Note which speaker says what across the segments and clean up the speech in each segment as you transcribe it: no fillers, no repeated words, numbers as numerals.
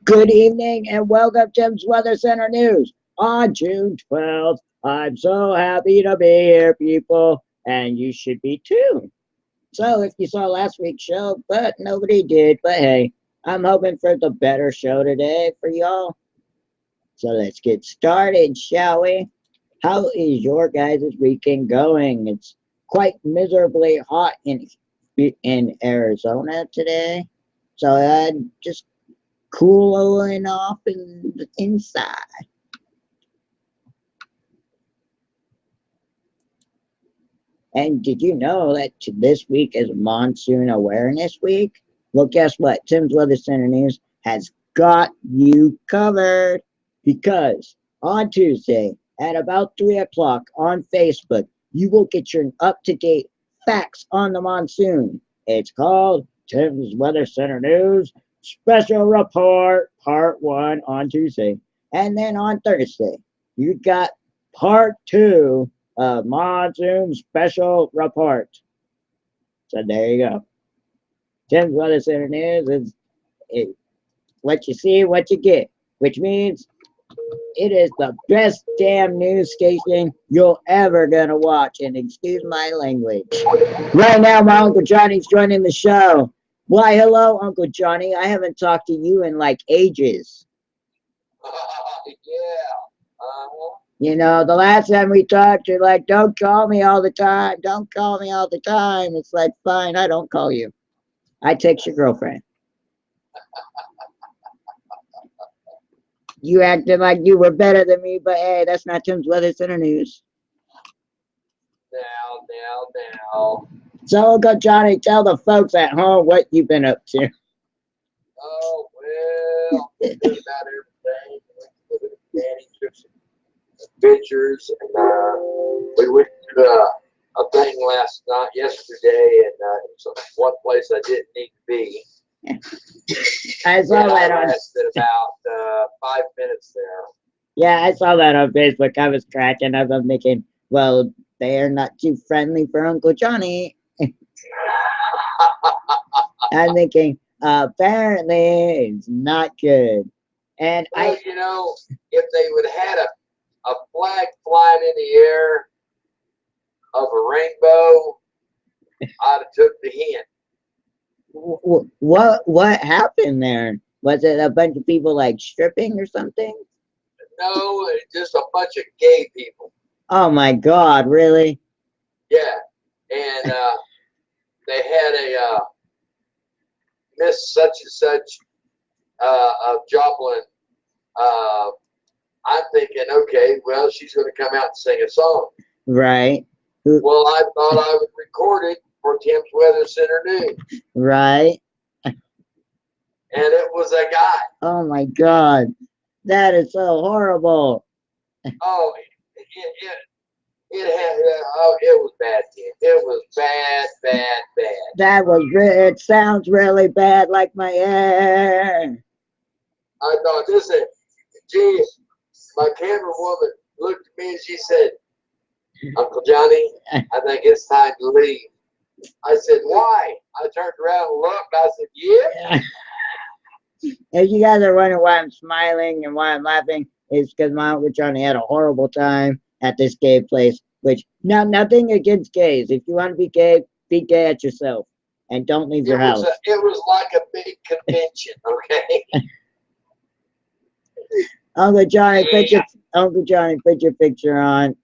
Speaker 1: Good evening and welcome to Tim's Weather Center News on June 12th. I'm so happy to be here, people, and you should be too. So, if you saw last week's show, but nobody did, but hey, I'm hoping for the better show today for y'all. So, let's get started, shall we? How is your guys' weekend going? It's quite miserably hot in Arizona today. So, just cooling off inside. And did you know that this week is Monsoon Awareness Week? Well, guess what? Tim's Weather Center News has got you covered because on Tuesday at about 3 o'clock on Facebook, you will get your up-to-date facts on the monsoon. It's called Tim's Weather Center News Special Report Part 1 on Tuesday. And then on Thursday, you got Part 2 of Monsoon Special Report. So there you go. Tim's Weather Center News is what you see, what you get, which means it is the best damn news station you're ever gonna watch. And excuse my language. Right now, my Uncle Johnny's joining the show. Why, hello, Uncle Johnny. I haven't talked to you in like ages. You know, the last time we talked, you're like, don't call me all the time. Don't call me all the time. It's like, fine, I don't call you. I text your girlfriend. You acted like you were better than me, but hey, that's not Tim's Weather Center News.
Speaker 2: Now.
Speaker 1: So, Uncle Johnny, tell the folks at home what you've been up to.
Speaker 2: Oh, well, about everything. Danny took some pictures, and we went to a thing yesterday, and one place I didn't need to be.
Speaker 1: I saw that
Speaker 2: I
Speaker 1: on.
Speaker 2: lasted about 5 minutes there.
Speaker 1: Yeah, I saw that on Facebook. I was cracking up. I'm thinking, well, they're not too friendly for Uncle Johnny. I'm thinking, apparently it's not good. And
Speaker 2: well, you know, if they would have had a flag flying in the air of a rainbow, I'd have took the hint.
Speaker 1: What happened there? Was it a bunch of people like stripping or something?
Speaker 2: No, just a bunch of gay people.
Speaker 1: Oh my God, really?
Speaker 2: Yeah, and they had a Miss such and such of Joplin. I'm thinking, okay, well, she's going to come out and sing a song.
Speaker 1: Right.
Speaker 2: Well, I thought I would record it for Tim's Weather Center News.
Speaker 1: Right.
Speaker 2: And it was a guy.
Speaker 1: Oh my God, that is so horrible.
Speaker 2: Oh, it was bad, Tim. It was bad.
Speaker 1: That was it sounds really bad, like my hair.
Speaker 2: I thought, geez, my camera woman looked at me and she said, Uncle Johnny, I think it's time to leave. I said, why? I turned around and looked. I said, yeah.
Speaker 1: If you guys are wondering why I'm smiling and why I'm laughing, it's because my Uncle Johnny had a horrible time at this gay place. Which, now, nothing against gays. If you want to be gay at yourself. And don't leave your house.
Speaker 2: It was like a big convention, okay?
Speaker 1: Uncle Johnny, put your picture on.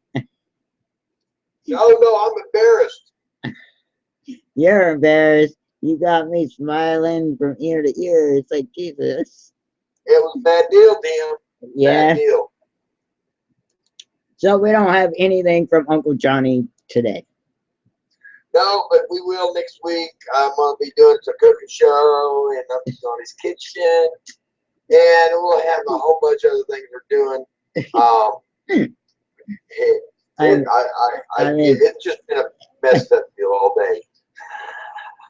Speaker 2: No, I'm embarrassed.
Speaker 1: You're embarrassed. You got me smiling from ear to ear. It's like, Jesus.
Speaker 2: It was a bad deal, Tim.
Speaker 1: Yeah.
Speaker 2: Bad deal.
Speaker 1: So we don't have anything from Uncle Johnny today.
Speaker 2: No, but we will next week. I'm going to be doing a cooking show in Uncle Johnny's kitchen. And we'll have a whole bunch of other things we're doing. It's just been a messed up deal all day.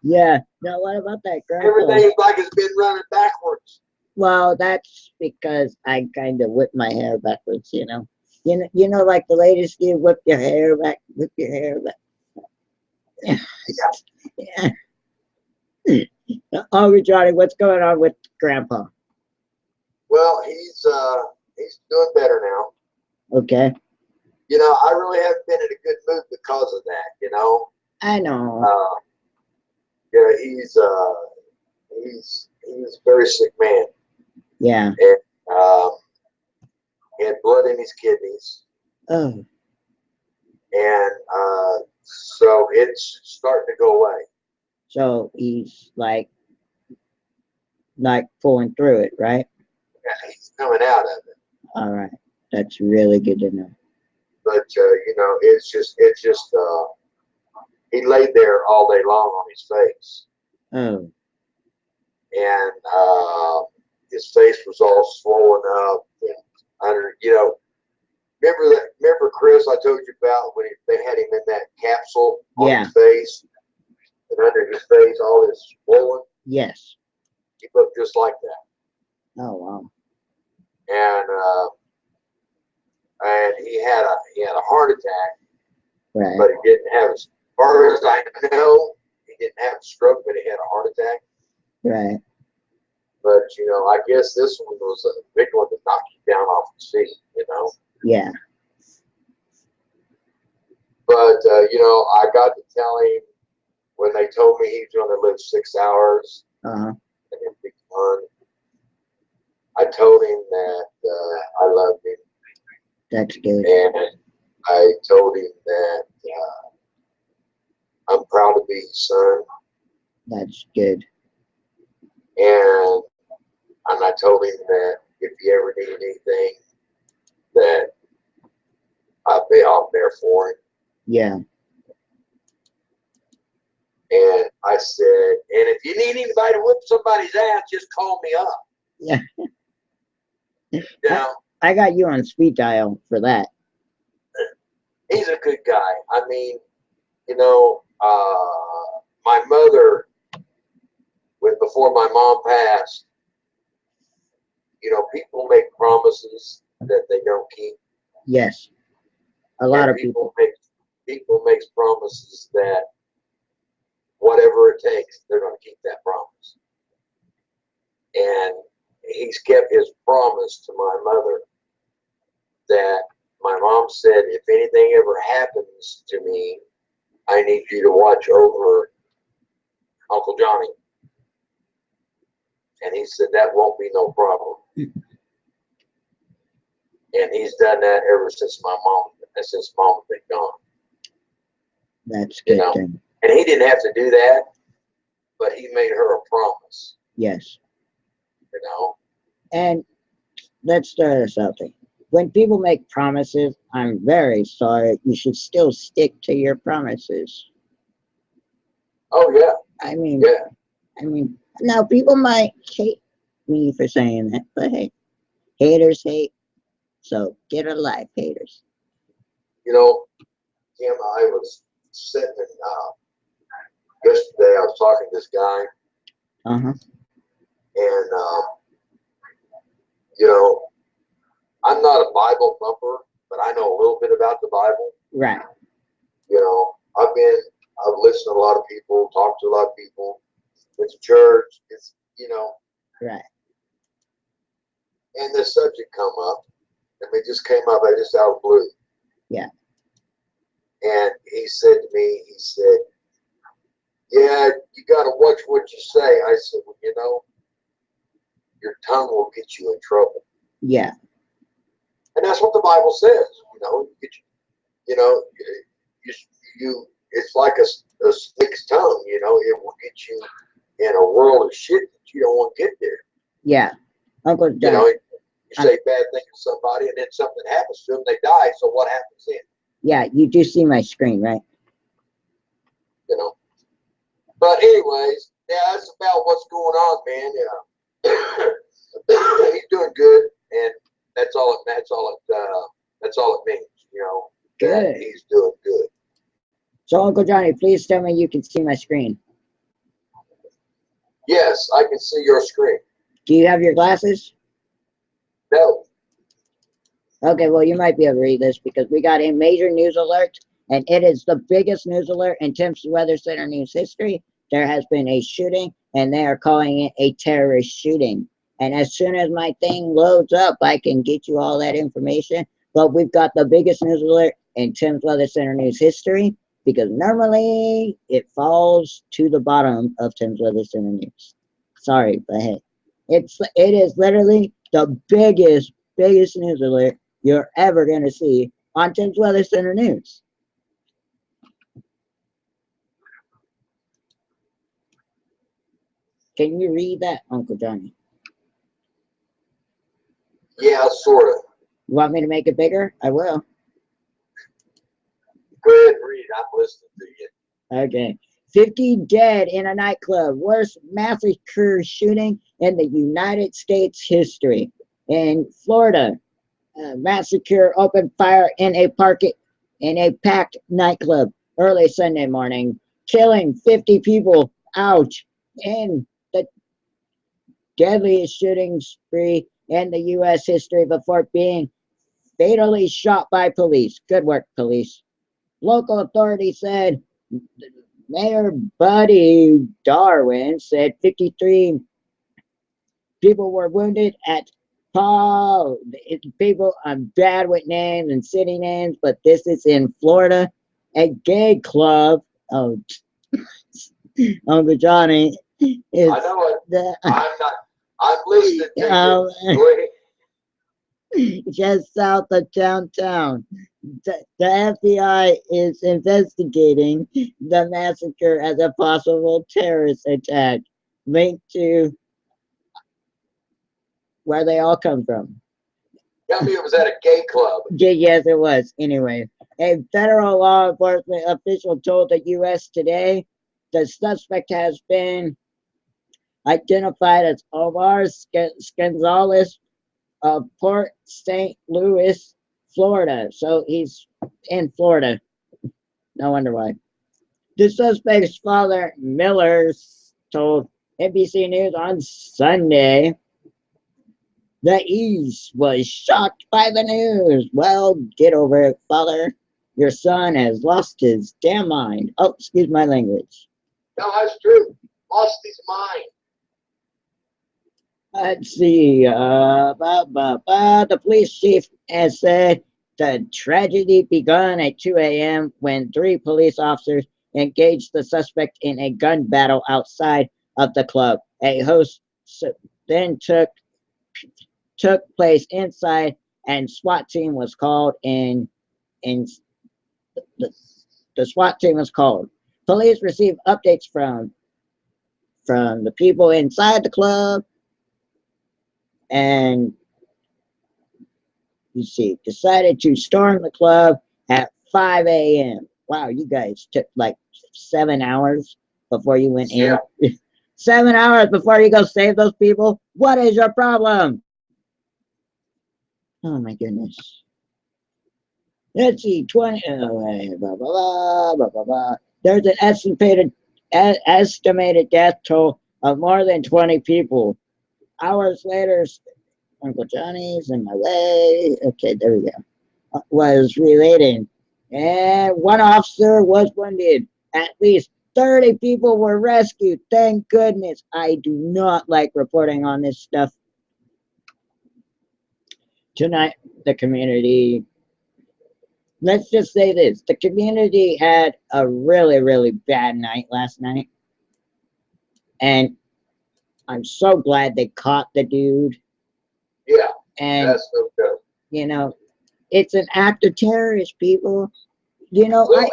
Speaker 1: Yeah. Now, what about that grandpa?
Speaker 2: Everything's like it's been running backwards.
Speaker 1: Well, that's because I kind of whip my hair backwards, you know. You know, like the ladies do, whip your hair back. Yeah. Uncle Johnny, what's going on with Grandpa?
Speaker 2: Well, he's doing better now.
Speaker 1: Okay.
Speaker 2: You know, I really haven't been in a good mood because of that. You know,
Speaker 1: I know.
Speaker 2: yeah, he's a very sick man,
Speaker 1: Yeah.
Speaker 2: and he had blood in his kidneys,
Speaker 1: Oh,
Speaker 2: and so it's starting to go away.
Speaker 1: so he's like pulling through it, right?
Speaker 2: Yeah, he's coming out of it,
Speaker 1: All right. That's really good to know.
Speaker 2: but you know, it's just he laid there all day long on his face,
Speaker 1: Oh,
Speaker 2: and his face was all swollen up and under, you know. Remember, Chris? I told you about when they had him in that capsule on
Speaker 1: yeah.
Speaker 2: his face, and under his face, all this swollen.
Speaker 1: Yes.
Speaker 2: He looked just like that,
Speaker 1: Oh, wow.
Speaker 2: and he had a heart attack,
Speaker 1: Right.
Speaker 2: but he didn't have, as far as I know, he didn't have a stroke, but he had a heart attack.
Speaker 1: Right.
Speaker 2: But you know, I guess this one was a big one to knock you down off the seat. You know.
Speaker 1: Yeah.
Speaker 2: But you know, I got to tell him when they told me he was going to live 6 hours
Speaker 1: Uh-huh.
Speaker 2: and it'd be fun. I told him that I loved him,
Speaker 1: That's good.
Speaker 2: and I told him that I'm proud to be his son,
Speaker 1: That's good.
Speaker 2: and I told him that if he ever needed anything, that I'll be out there for him.
Speaker 1: Yeah.
Speaker 2: And I said, and if you need anybody to whip somebody's ass, just call me up.
Speaker 1: Yeah.
Speaker 2: You know,
Speaker 1: I got you on speed dial for that.
Speaker 2: he's a good guy. I mean, you know, my mother, before my mom passed, you know, people make promises that they don't keep.
Speaker 1: Yes. A lot
Speaker 2: And
Speaker 1: of people.
Speaker 2: people makes promises that whatever it takes, they're going to keep that promise. And he's kept his promise to my mother that my mom said, if anything ever happens to me, I need you to watch over Uncle Johnny. And he said, that won't be no problem. And he's done that ever since mom been gone.
Speaker 1: That's
Speaker 2: You
Speaker 1: good
Speaker 2: know.
Speaker 1: thing.
Speaker 2: And he didn't have to do that, but he made her a promise,
Speaker 1: Yes.
Speaker 2: you know.
Speaker 1: And let's start us out there. When people make promises, I'm very sorry. You should still stick to your promises.
Speaker 2: Oh yeah,
Speaker 1: I mean,
Speaker 2: yeah.
Speaker 1: now people might hate me for saying that, but hey, haters hate. So get a life, haters.
Speaker 2: You know, Kim, I was sitting yesterday. I was talking to this guy,
Speaker 1: Uh-huh.
Speaker 2: and you know, I'm not a Bible thumper, but I know a little bit about the Bible.
Speaker 1: Right.
Speaker 2: You know, I've listened to a lot of people, talked to a lot of people. It's church. It's, you know,
Speaker 1: Right.
Speaker 2: and this subject come up, and it just came up. I just out of the blue.
Speaker 1: Yeah.
Speaker 2: And he said to me, he said, yeah, you got to watch what you say. I said, well, you know, your tongue will get you in trouble.
Speaker 1: Yeah.
Speaker 2: And that's what the Bible says. You know, you know, it's like a snake's tongue. You know, it will get you in a world of shit that you don't want to get there.
Speaker 1: Yeah. Uncle John.
Speaker 2: You know, you say bad things to somebody, and then something happens to them, they die. So what happens then?
Speaker 1: Yeah, you do see my screen, right?
Speaker 2: You know. But anyways, yeah, that's about what's going on, man. Yeah, he's doing good, and that's all it means. You know,
Speaker 1: Good.
Speaker 2: he's doing good.
Speaker 1: So Uncle Johnny, please tell me you can see my screen.
Speaker 2: Yes, I can see your screen.
Speaker 1: Do you have your glasses?
Speaker 2: No.
Speaker 1: Okay, well, you might be able to read this because we got a major news alert, and it is the biggest news alert in Tim's Weather Center news history. There has been a shooting, and they are calling it a terrorist shooting. And as soon as my thing loads up, I can get you all that information. But we've got the biggest news alert in Tim's Weather Center news history because normally it falls to the bottom of Tim's Weather Center news. Sorry, but hey, it is literally the biggest news alert you're ever gonna see on Tim's Weather Center news. Can you read that, Uncle Johnny?
Speaker 2: Yeah, sort of.
Speaker 1: You want me to make it bigger? I will.
Speaker 2: Go ahead and read. I'm listening to you.
Speaker 1: Okay. 50 dead in a nightclub. Worst massacre shooting in the United States history. In Florida, massacre opened fire in a packed nightclub early Sunday morning, killing 50 people. Ouch. In the deadliest shooting spree in the U.S. history before being fatally shot by police. Good work, police. Local authorities said Mayor Buddy Darwin said 53 people were wounded at Paul. People, I'm bad with names and city names, but this is in Florida. A gay club. Oh, Uncle Johnny is
Speaker 2: I know it.
Speaker 1: the,
Speaker 2: I'm not. I'm listening to
Speaker 1: um,
Speaker 2: you. Go ahead.
Speaker 1: just south of downtown. The FBI is investigating the massacre as a possible terrorist attack linked to where they all come from.
Speaker 2: Tell me it was at a gay club.
Speaker 1: Yes, it was. Anyway, a federal law enforcement official told the U.S. Today the suspect has been identified as Omar Gonzalez of Port St. Louis, Florida. So he's in Florida. No wonder why. The suspect's father, Miller, told NBC News on Sunday that he was shocked by the news. Well, get over it, father. Your son has lost his damn mind. Oh, excuse my language.
Speaker 2: No, that's true. Lost his mind.
Speaker 1: Let's see. The police chief has said the tragedy began at 2 a.m. when 3 police officers engaged the suspect in a gun battle outside of the club. A host then took place inside, and SWAT team was called in. In the, the SWAT team was called. Police received updates from the people inside the club, and you see, decided to storm the club at 5 a.m. Wow, you guys took like 7 hours before you went in.
Speaker 2: Yeah.
Speaker 1: 7 hours before you go save those people. What is your problem? Oh my goodness. Let's see, 20. Oh, blah, blah, blah, blah, blah. There's an estimated death toll of more than 20 people. Hours later, Uncle Johnny's in my way. Okay, there we go. Was relating. And 1 officer was wounded. At least 30 people were rescued. Thank goodness. I do not like reporting on this stuff. Tonight, the community, let's just say this, the community had a really bad night last night. And I'm so glad they caught the dude.
Speaker 2: Yeah.
Speaker 1: And,
Speaker 2: That's so good.
Speaker 1: you know, it's an act of terrorist, people. You know,
Speaker 2: Well,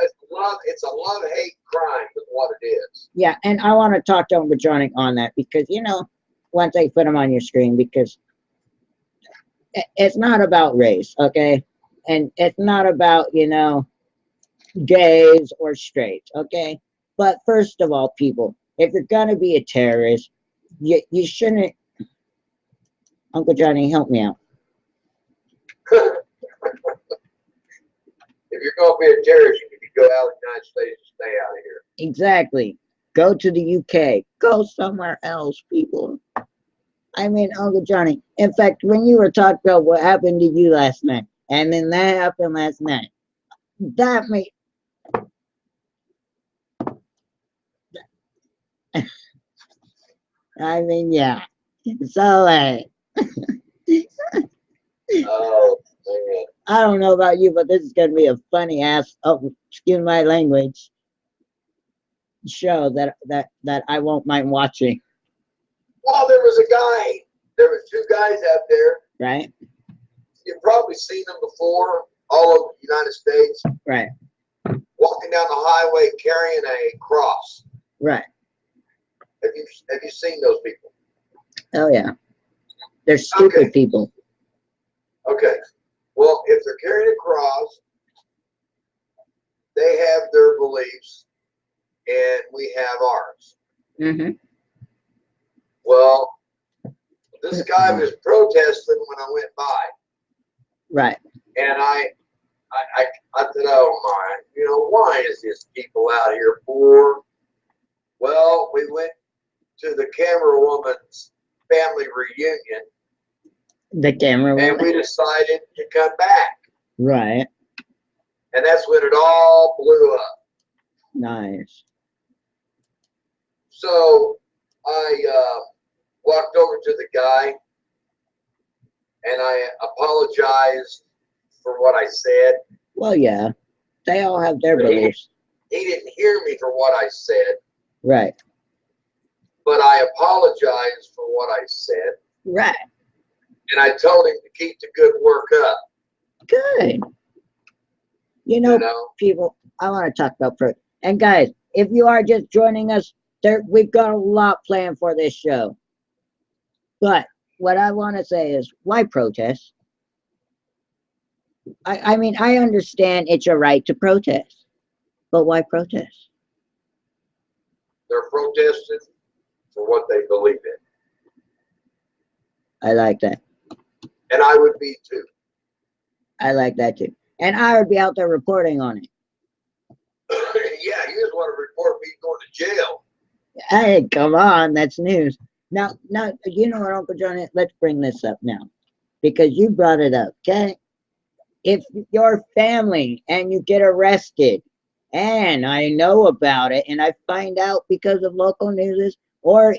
Speaker 2: it's a lot of hate crime is what it is.
Speaker 1: Yeah, and I want to talk to Uncle Johnny on that because, once I put him on your screen, because it's not about race, okay? And it's not about, gays or straights, okay? But first of all, people, if you're going to be a terrorist, you shouldn't. Uncle Johnny, help me out.
Speaker 2: If you're going to be a terrorist, you need to go out of the United States and stay out of here.
Speaker 1: Exactly. Go to the UK. Go somewhere else, people. I mean, Uncle Johnny, in fact, when you were talking about what happened to you last night, and then that happened last night, that made... I mean, yeah. So,
Speaker 2: Oh man.
Speaker 1: I don't know about you, but this is going to be a funny ass, oh, excuse my language, show that I won't mind watching,
Speaker 2: Well, there was a guy. There were two guys out there.
Speaker 1: right?
Speaker 2: You've probably seen them before, all over the United States,
Speaker 1: Right,
Speaker 2: walking down the highway carrying a cross.
Speaker 1: right.
Speaker 2: Have you seen those people?
Speaker 1: Oh, yeah. They're stupid
Speaker 2: Okay.
Speaker 1: people.
Speaker 2: Okay. Well, if they're carrying a cross, they have their beliefs, and we have ours.
Speaker 1: Mm-hmm.
Speaker 2: Well, this guy was protesting when I went by,
Speaker 1: Right.
Speaker 2: and I said, "Oh my, why is this people out here poor?" Well, we went to the camera woman's family reunion,
Speaker 1: The camera
Speaker 2: and
Speaker 1: woman.
Speaker 2: we decided to come back,
Speaker 1: Right.
Speaker 2: and that's when it all blew up.
Speaker 1: Nice.
Speaker 2: So I walked over to the guy, and I apologized for what I said.
Speaker 1: Well, yeah. They all have their beliefs.
Speaker 2: He didn't hear me for what I said,
Speaker 1: Right.
Speaker 2: but I apologized for what I said,
Speaker 1: Right.
Speaker 2: and I told him to keep the good work up.
Speaker 1: Good. You know,
Speaker 2: You know,
Speaker 1: people, I want to talk about pro. And guys, if you are just joining us, we've got a lot planned for this show. But what I want to say is, why protest? I mean, I understand it's your right to protest, but why protest?
Speaker 2: they're protesting for what they believe in,
Speaker 1: I like that.
Speaker 2: and I would be too.
Speaker 1: I like that too. And I would be out there reporting on it.
Speaker 2: Yeah, you just want to report me going to jail.
Speaker 1: Hey, come on, that's news. Now, you know what, Uncle Johnny? Let's bring this up now, because you brought it up. Okay, if your family and you get arrested, and I know about it, and I find out because of local news or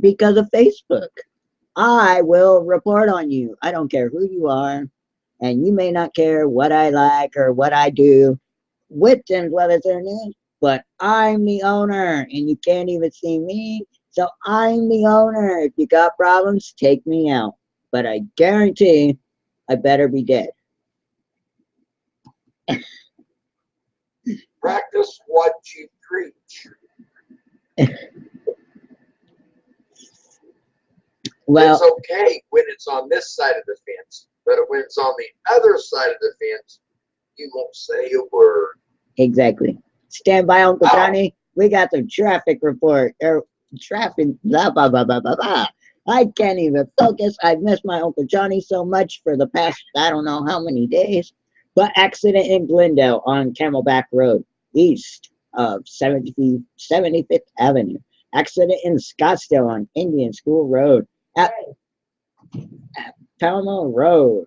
Speaker 1: because of Facebook, I will report on you. I don't care who you are, and you may not care what I like or what I do with them, whether it's their news, but I'm the owner, and you can't even see me. So I'm the owner. If you got problems, take me out. But I guarantee I better be dead.
Speaker 2: Practice what you preach.
Speaker 1: Well,
Speaker 2: It's okay when it's on this side of the fence, but when it's on the other side of the fence, you won't say a word.
Speaker 1: exactly. Stand by, Uncle
Speaker 2: Ow.
Speaker 1: Johnny. We got the traffic report. Traffic, blah, blah, blah, blah, blah, blah. I can't even focus. I've missed my Uncle Johnny so much for the past, I don't know how many days. But accident in Glendale on Camelback Road, east of 75th Avenue. Accident in Scottsdale on Indian School Road. At Palmo Road.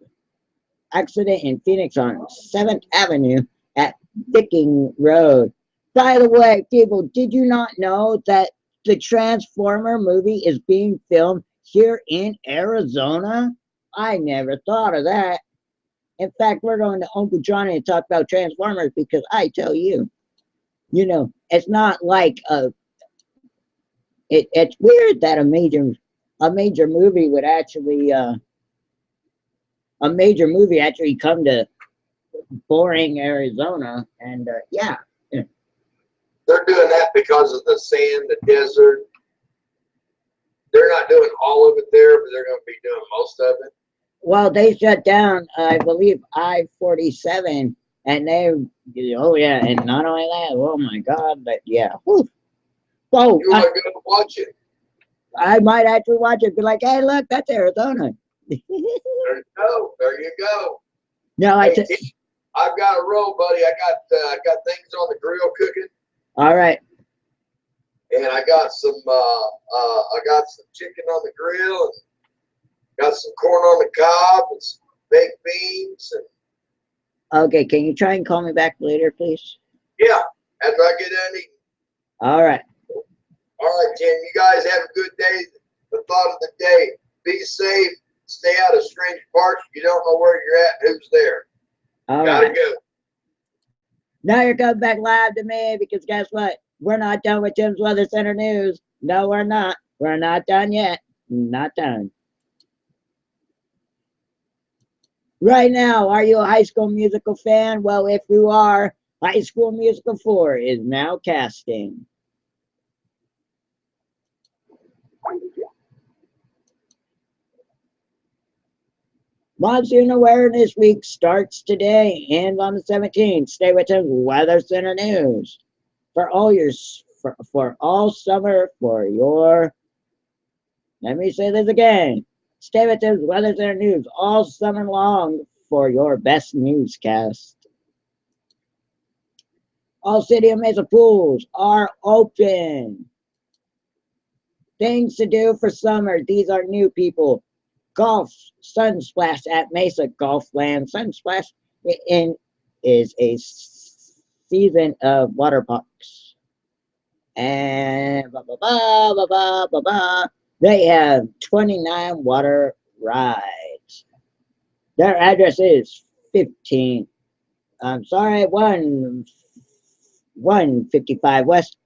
Speaker 1: Accident in Phoenix on 7th Avenue at Viking Road. By the way, people, did you not know that the Transformer movie is being filmed here in Arizona? I never thought of that. In fact, we're going to Uncle Johnny to talk about Transformers because I tell you, it's not like it's weird that a major movie would actually come to boring Arizona, and yeah.
Speaker 2: They're doing that because of the sand, the desert. They're not doing all of it there, but they're going to be doing most of it.
Speaker 1: Well, they shut down, I believe, I-47, and oh yeah, and not only that, oh my God, but yeah. Whew. Whoa,
Speaker 2: You want to go watch it?
Speaker 1: I might actually watch it, be like, hey, look, that's Arizona.
Speaker 2: There you go. There you go.
Speaker 1: No,
Speaker 2: Hey, I've got a roll, buddy. I got things on the grill cooking,
Speaker 1: all right.
Speaker 2: and I got some chicken on the grill, and got some corn on the cob, and some baked beans, and
Speaker 1: Okay, can you try and call me back later, please?
Speaker 2: yeah. After I get done eating.
Speaker 1: All right.
Speaker 2: All right, Tim. You guys have a good day. the thought of the day. Be safe. Stay out of strange parts. You don't know where you're at, who's there.
Speaker 1: All
Speaker 2: Gotta
Speaker 1: right.
Speaker 2: go.
Speaker 1: Now you're coming back live to me because guess what? We're not done with Tim's Weather Center News. No, we're not. We're not done yet. Not done. Right now, are you a High School Musical fan? Well, if you are, High School Musical 4 is now casting. Monsoon Awareness Week starts today and on the 17th. Stay with Tim's Weather Center News. For all summer for your, let me say this again. Stay with Tim's Weather Center News all summer long for your best newscast. All City of Mesa pools are open. Things to do for summer. These are new people. Golf, Sunsplash at Mesa Golfland. Sunsplash is a season of water parks. And they have 29 water rides. Their address is 155 West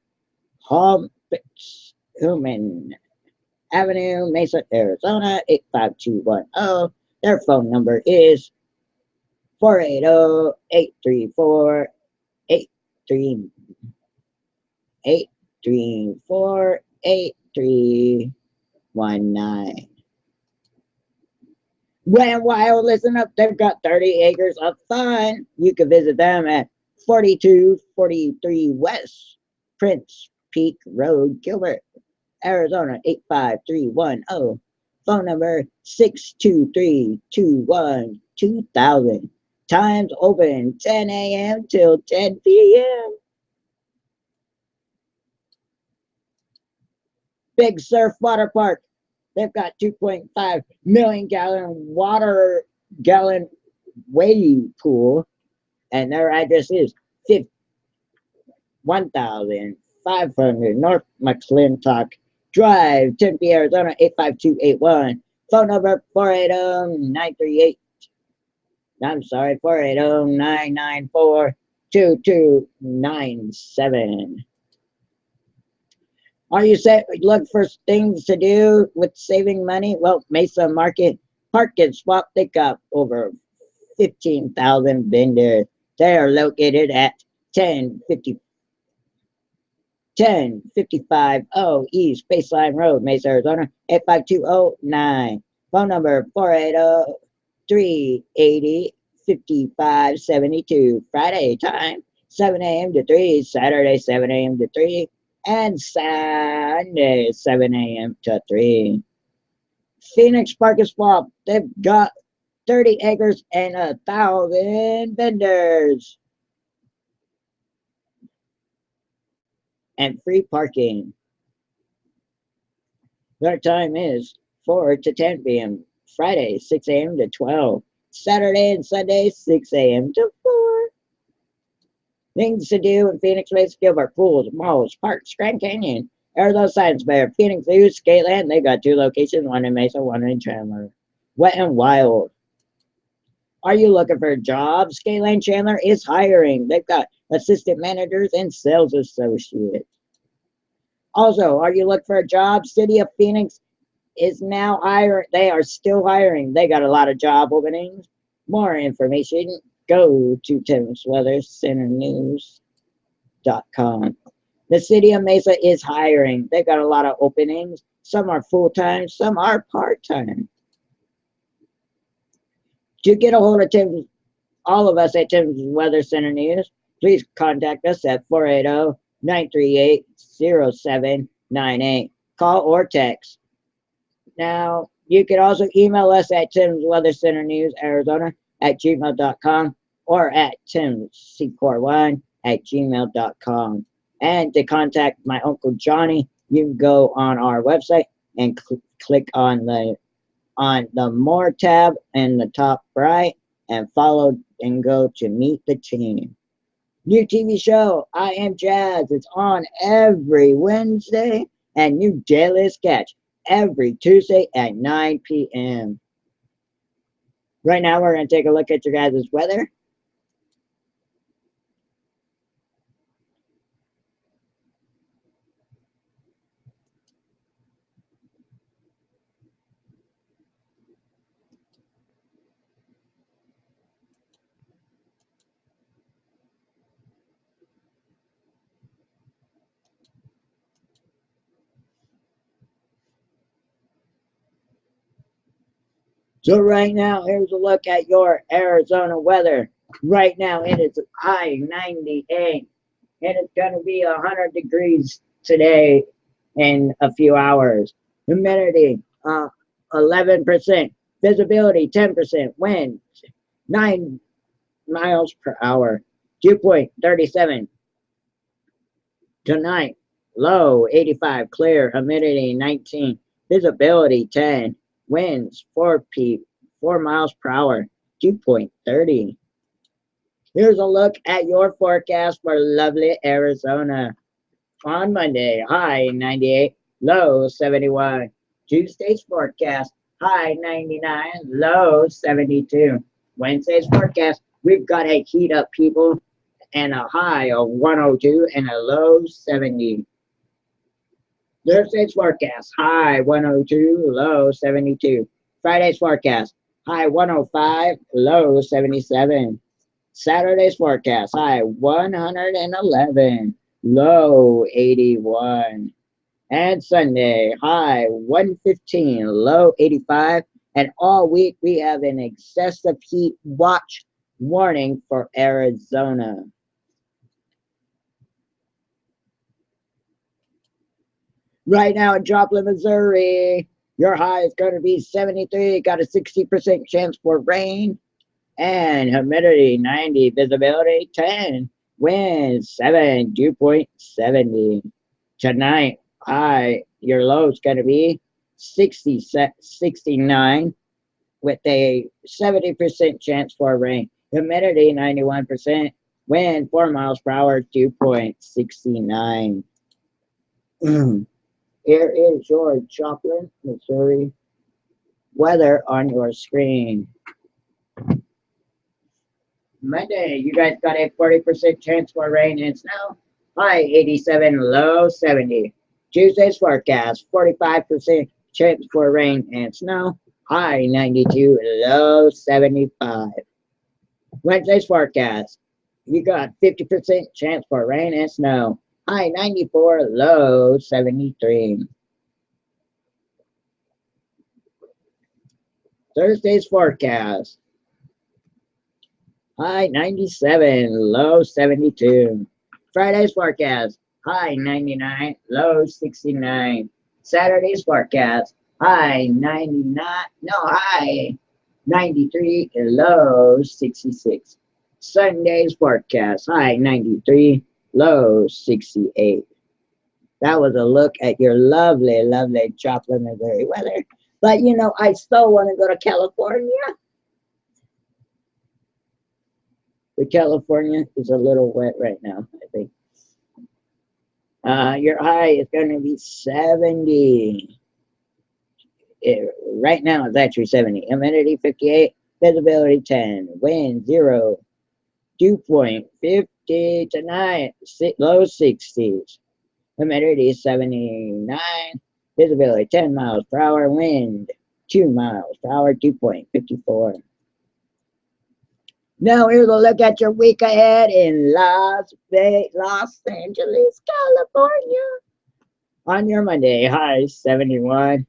Speaker 1: Human Avenue, Mesa, Arizona, 85210. Their phone number is 480-834-8319. Wet n Wild, listen up, they've got 30 acres of fun. You can visit them at 4243 West Prince Peak Road, Gilbert, Arizona, 85310. Phone number 623-21-2000. Times open 10 a.m. till 10 p.m. Big Surf Water Park. They've got 2.5 million gallon wave pool, and their address is 1500 North McClintock Drive, Tempe, Arizona, 85281. Phone number 480-938. I'm sorry, 480-994-2297. Are you look for things to do with saving money? Well, Mesa Market Park and Swap, they got over 15,000 vendors. They are located at 1055 East Baseline Road, Mesa, Arizona, 85209. Phone number 480-380-5572. Friday time, 7 a.m. to 3. Saturday, 7 a.m. to 3. And Sunday, 7 a.m. to 3. Phoenix Park and Swap, they've got 30 acres and 1,000 vendors. And free parking. Their time is 4 to 10 p.m. Friday, 6 a.m. to 12. Saturday and Sunday, 6 a.m. to 4. Things to do in Phoenix, Mesa, Gilbert, pools, malls, parks, Grand Canyon, Arizona Science Fair, Phoenix Zoo, Skateland. They got 2 locations, one in Mesa, one in Chandler. Wet n Wild. Are you looking for a job? Skateland Chandler is hiring. They've got assistant managers and sales associates. Also, are you looking for a job? City of Phoenix is now hiring. They are still hiring. They got a lot of job openings. More information, go to timsweathercenternews.com. The City of Mesa is hiring. They got a lot of openings. Some are full-time, some are part-time. To get a hold of all of us at Tim's Weather Center News, please contact us at 480-938-0798. Call or text. Now, you can also email us at Tim's Weather Center News, Arizona at gmail.com or at timc41@gmail.com. And to contact my Uncle Johnny, you can go on our website and click on the More tab in the top right and follow and go to Meet the Team. New TV show, I Am Jazz. It's on every Wednesday, and new daily sketch every Tuesday at 9 p.m. Right now, we're going to take a look at your guys' weather. So right now, here's a look at your Arizona weather. Right now, it is high 98, and it's going to be 100 degrees today in a few hours. Humidity, 11%. Visibility, 10%. Wind, 9 miles per hour. Dew point, 37. Tonight, low, 85. Clear. Humidity, 19. Visibility, 10. Winds, 4 miles per hour. Dew point, 30. Here's a look at your forecast for lovely Arizona. On Monday, high 98, low 71. Tuesday's forecast, high 99, low 72. Wednesday's forecast, we've got a heat up, people, and a high of 102 and a low 70. Thursday's forecast, high 102, low 72. Friday's forecast, high 105, low 77. Saturday's forecast, high 111, low 81. And Sunday, high 115, low 85. And all week, we have an excessive heat watch warning for Arizona. Right now in Joplin, Missouri, your high is going to be 73, got a 60% chance for rain. And humidity 90, visibility 10, wind 7, dew point 70. Tonight, your low is going to be 69 with a 70% chance for rain. Humidity 91%, wind 4 miles per hour, dew point 69. Here is your Joplin, Missouri weather on your screen. Monday, you guys got a 40% chance for rain and snow. High 87, low 70. Tuesday's forecast, 45% chance for rain and snow. High 92, low 75. Wednesday's forecast, you got 50% chance for rain and snow. High 94, low 73. Thursday's forecast, high 97, low 72. Friday's forecast, high 99, low 69. Saturday's forecast, high 93, low 66. Sunday's forecast, high 93, low 68. That was a look at your lovely, lovely Joplin, Missouri weather. But you know, I still want to go to California. But California is a little wet right now, I think. Your high is going to be 70. Right now, it's actually 70. Humidity 58, visibility 10, wind 0, dew point 50 tonight, low 60s. Humidity 79, visibility 10 miles per hour, wind 2 miles per hour, dew point 54. Now here's a look at your week ahead in Los Angeles, California. On your Monday, high 71,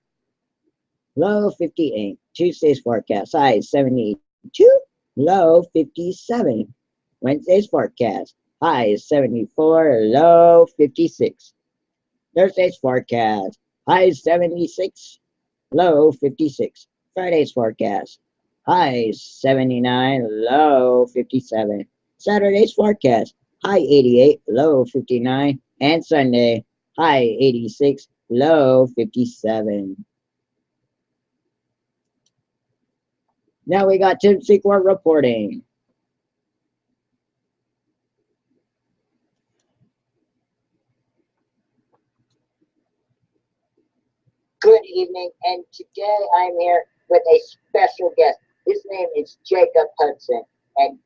Speaker 1: low 58. Tuesday's forecast, high 72, low 57. Wednesday's forecast, high 74, low 56. Thursday's forecast, high 76, low 56. Friday's forecast, high 79, low 57. Saturday's forecast, high 88, low 59. And Sunday, high 86, low 57. Now we got Tim Secor reporting.
Speaker 2: Good evening,
Speaker 1: evening, and today I'm here with a special guest. His name is Jacob Hudson, and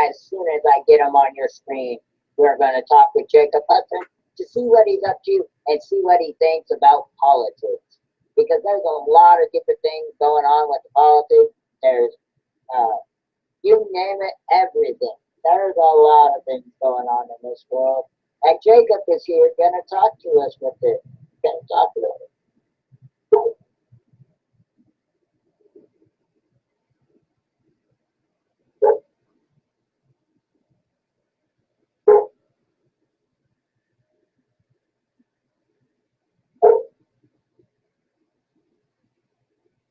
Speaker 1: as soon as I get him on your screen, we're going to talk with Jacob Hudson to see what he's up to and see what he thinks about politics. Because there's a lot of different things going on with the politics. There's, you name it, everything. There's a lot of things going on in this world. And Jacob is here going to talk to us with it. Going to talk about it.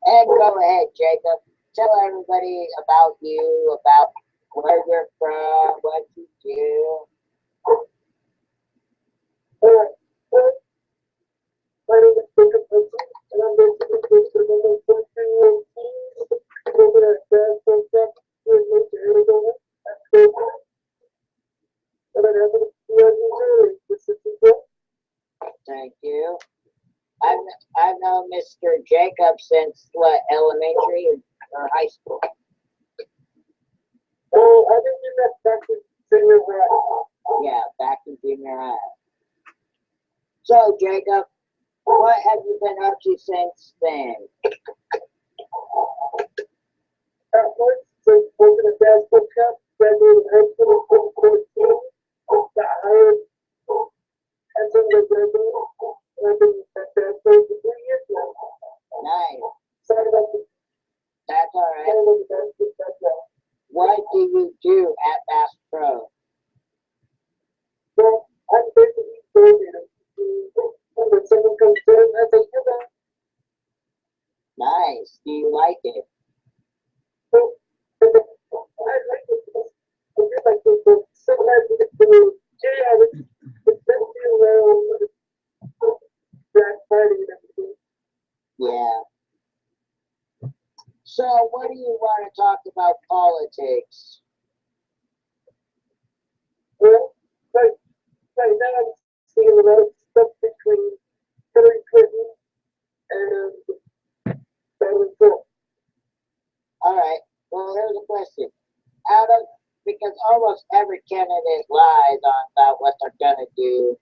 Speaker 1: And go ahead, Jacob. Tell everybody about you, about where you're from, what you do.
Speaker 3: My name is Jacob Hudson, and I'm basically based in the country over at Jackson, here in Mesa, Arizona. That's cool. And I'm happy to be on Missouri. This is Jacob.
Speaker 1: Thank you. I've known Mr. Jacob since what, elementary or high school?
Speaker 3: Oh, I think you met back in junior high.
Speaker 1: Yeah, back in junior high. So, Jacob, what have you been up to since then?
Speaker 3: At first, since working at Dad's Bookshop, graduated high school in 2014, got hired as a graduate, and I've been at Dad's for 3 years now.
Speaker 1: Nice.
Speaker 3: Sorry about the
Speaker 1: That's all right.
Speaker 3: title of the Dad's Bookshop now.
Speaker 1: What do you do at Bass Pro?
Speaker 3: Well, I'm basically coordinator. When someone comes in, I say, you know,
Speaker 1: Nice. Do you like it?
Speaker 3: so, I like it because I do like it, but sometimes you get to, yeah, it's definitely around Black Friday and everything.
Speaker 1: Yeah. So, what do you want to talk about politics?
Speaker 3: Well, right now I'm seeing a lot of stuff between Hillary Clinton and Donald Trump.
Speaker 1: All right. Well, here's a question. Out of because almost every candidate lies on about what they're gonna do.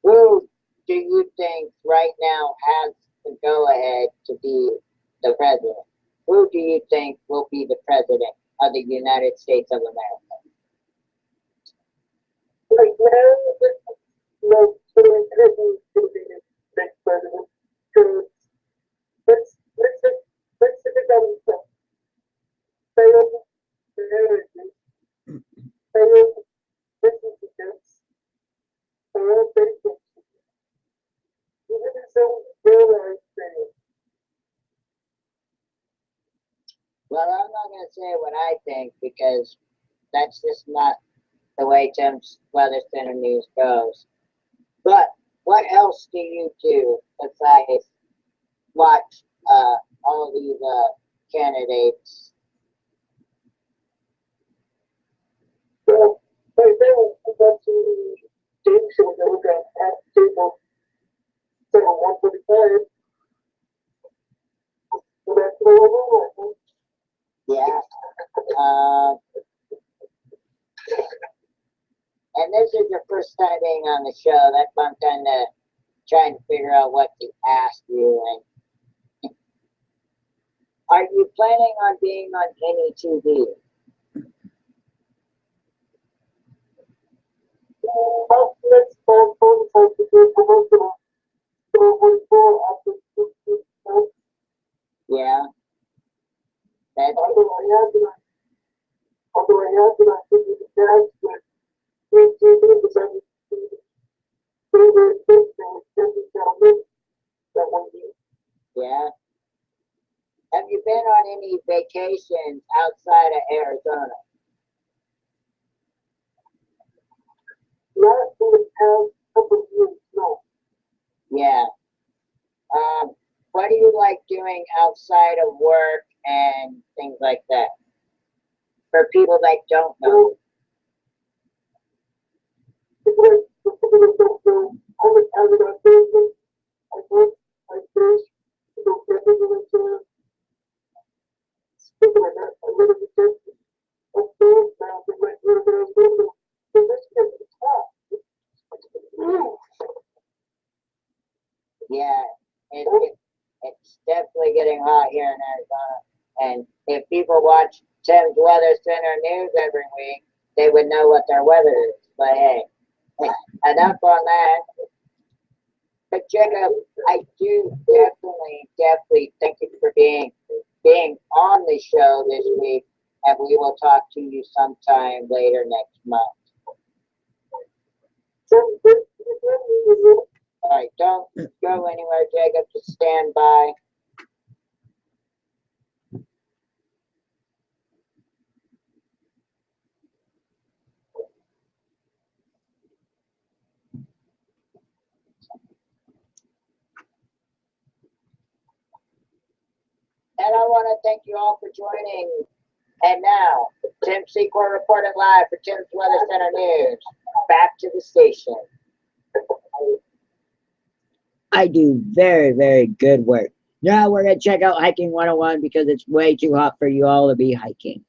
Speaker 1: Who do you think right now has the go ahead to be the president? Who do you think will be the president of the United States of America?
Speaker 3: Like now, no, Hillary Clinton is going to be the next president. Because let's look at Donald Trump. Failed marriages, failed business attempts, failed bankruptcy. Even his own airline failed.
Speaker 1: Well, I'm not gonna say what I think because that's just not the way Tim's Weather Center News goes. But what else do you do besides watch all these candidates?
Speaker 3: Well, right now, I'm watching the game show that we got at the table. So 145. So that's what we're doing right now.
Speaker 1: Yeah. And this is your first time being on the show. That's why I'm kind of trying to figure out what to ask you. And are you planning on being on any TV?
Speaker 3: Well, let's start from the good promotional. So we're for after 6 months.
Speaker 1: Yeah. That's
Speaker 3: Although I have been, I think it's a chance that we do decided to do the thing that gentlemen that one year.
Speaker 1: yeah. Have you been on any vacations outside of Arizona?
Speaker 3: Not in the past couple of years, no.
Speaker 1: Yeah. What do you like doing outside of work and things like that? For people that don't know.
Speaker 3: Because the people that don't know, I was out of that business. I work, I fish, Speaking of that, I'm gonna be taking a phone now to my little bit of window. So this is the top.
Speaker 1: Yeah, it's definitely getting hot here in Arizona. And if people watch Tim's Weather Center news every week, they would know what their weather is. But hey, enough on that. But Jacob, I do definitely thank you for being on the show this week, and we will talk to you sometime later next month. All right, don't go anywhere, Jacob. Just stand by. And I want to thank you all for joining. And now, Tim Secor reporting live for Tim's Weather Center News. Back to the station. I do very good work. Now we're going to check out Hiking 101 because it's way too hot for you all to be hiking.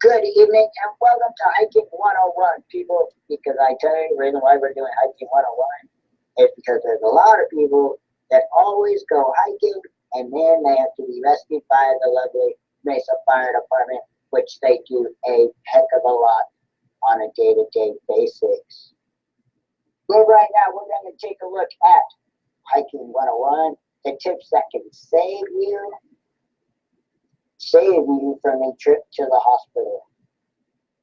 Speaker 1: Good evening and welcome to Hiking 101, people. Because I tell you, the reason why we're doing Hiking 101 is because there's a lot of people that always go hiking and then they have to be rescued by the lovely Mesa Fire Department, which they do a heck of a lot on a day-to-day basis. But right now, we're going to take a look at Hiking 101, the tips that can save you from a trip to the hospital.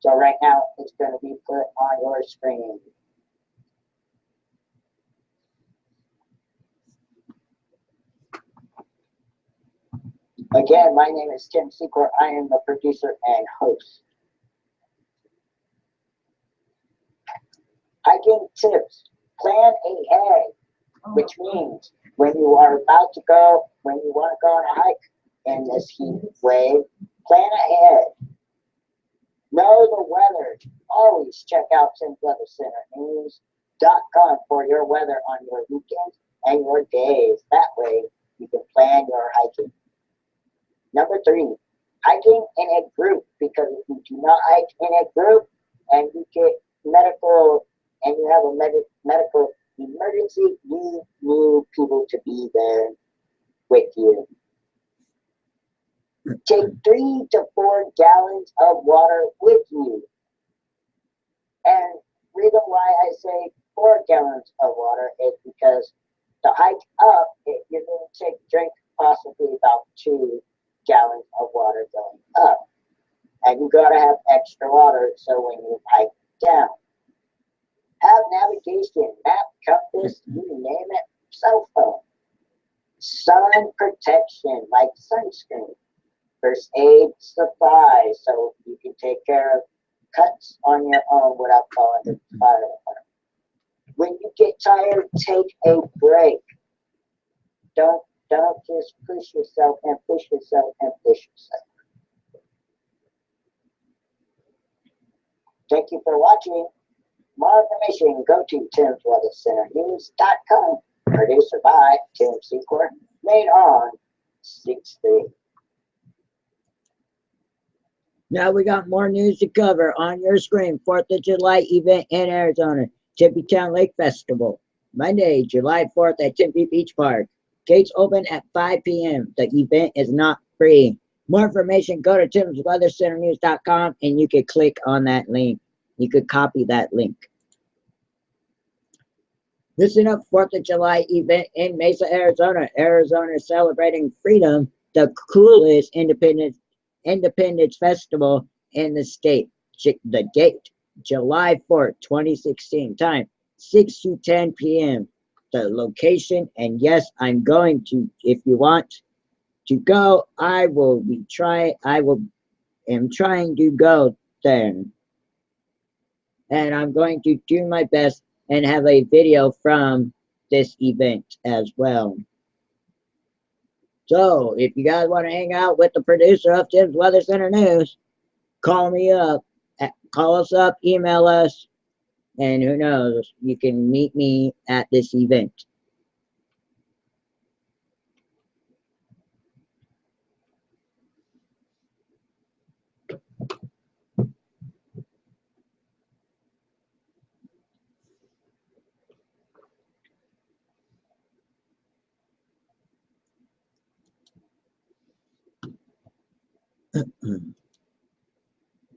Speaker 1: So right now, it's going to be put on your screen. Again, my name is Tim Secor. I am the producer and host. Hiking tips. Plan ahead, which means when you want to go on a hike in this heat wave, plan ahead. Know the weather. Always check out TimsWeatherCenterNews.com for your weather on your weekends and your days. That way you can plan your hiking. Number 3, hiking in a group, because if you do not hike in a group and you get medical and you have a medical emergency, you need people to be there with you. Take 3 to 4 gallons of water with you. And the reason why I say 4 gallons of water is because to hike up, you're going to drink possibly about 2 gallons of water going up. And you got to have extra water so when you hike down. Have navigation, map, compass, you name it, cell phone. Sun protection, like sunscreen. First aid supplies, so you can take care of cuts on your own without calling the fire department. When you get tired, take a break. Don't just push yourself and push yourself and push yourself. Thank you for watching. More information, go to TimsWeatherCenterNews.com. Produced by Tim Secor. Made on 6-3. Now we got more news to cover on your screen. 4th of July event in Arizona. Tempe Town Lake Festival. Monday, July 4th at Tempe Beach Park. Gates open at 5 p.m. The event is not free. More information, go to TimsWeatherCenterNews.com and you can click on that link. You could copy that link. Listen up, 4th of July event in Mesa, Arizona. Arizona is celebrating freedom, the coolest independence festival in the state. The date, July 4th, 2016. Time, 6 to 10 p.m. The location, and yes, I'm going to, if you want to go, I am trying to go there. And I'm going to do my best and have a video from this event as well. So, if you guys want to hang out with the producer of Tim's Weather Center News, call me up, call us up, email us, And who knows, you can meet me at this event.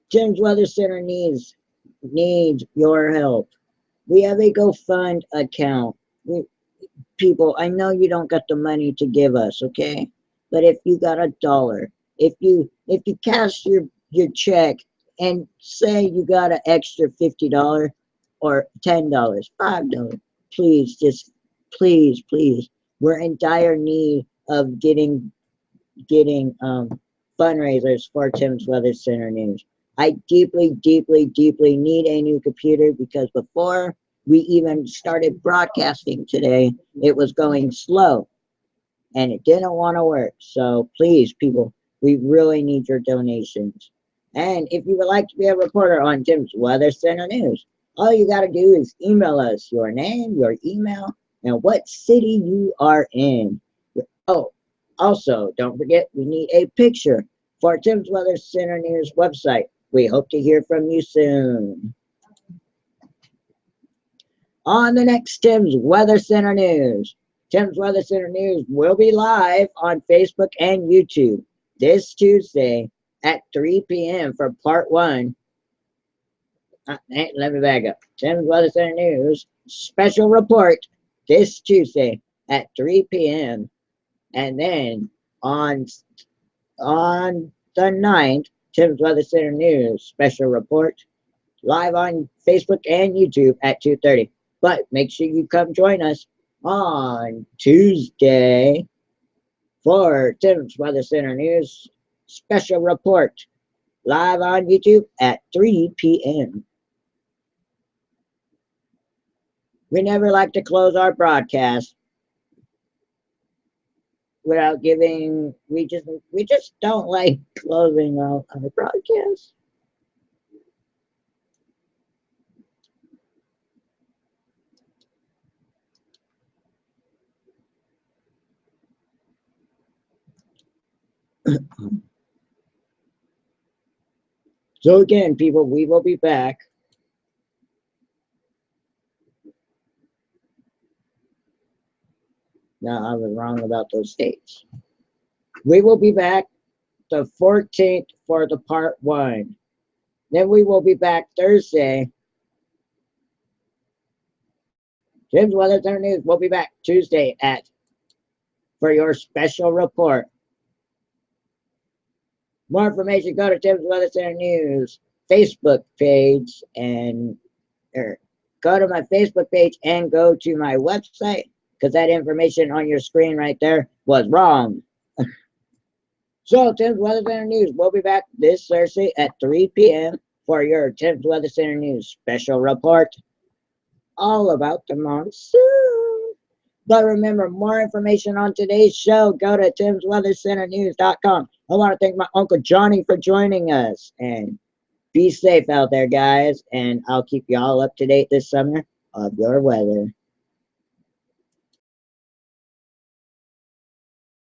Speaker 1: Tim's Weather Center needs your help. We have a GoFund account. People, I know you don't got the money to give us, okay? But if you got $1, if you cash your check and say you got an extra $50 or $10, $5, please, just please, we're in dire need of getting fundraisers for Tim's Weather Center News. I deeply need a new computer because before we even started broadcasting today, it was going slow and it didn't want to work. So please, people, we really need your donations. And if you would like to be a reporter on Tim's Weather Center News, all you got to do is email us your name, your email, and what city you are in. Oh, also, don't forget, we need a picture for Tim's Weather Center News website. We hope to hear from you soon. On the next Tim's Weather Center News. Tim's Weather Center News will be live on Facebook and YouTube this Tuesday at 3 p.m. for part 1. Let me back up. Tim's Weather Center News special report this Tuesday at 3 p.m. And then on the 9th, Tim's Weather Center News special report live on Facebook and YouTube at 2:30. But make sure you come join us on Tuesday for Tim's Weather Center News special report live on YouTube at 3 p.m. We never like to close our broadcast without giving, we just don't like closing our broadcast. So again, people, we will be back. No, I was wrong about those dates. We will be back the 14th for the part 1. Then we will be back Thursday. Tim's Weather Center News will be back Tuesday for your special report. More information, go to Tim's Weather Center News Facebook page and go to my Facebook page and go to my website because that information on your screen right there was wrong. So Tim's Weather Center News will be back this Thursday at 3 p.m. for your Tim's Weather Center News special report all about the monsoon. But remember, more information on today's show, go to timsweathercenternews.com. I want to thank my Uncle Johnny for joining us. And be safe out there, guys. And I'll keep you all up to date this summer of your weather.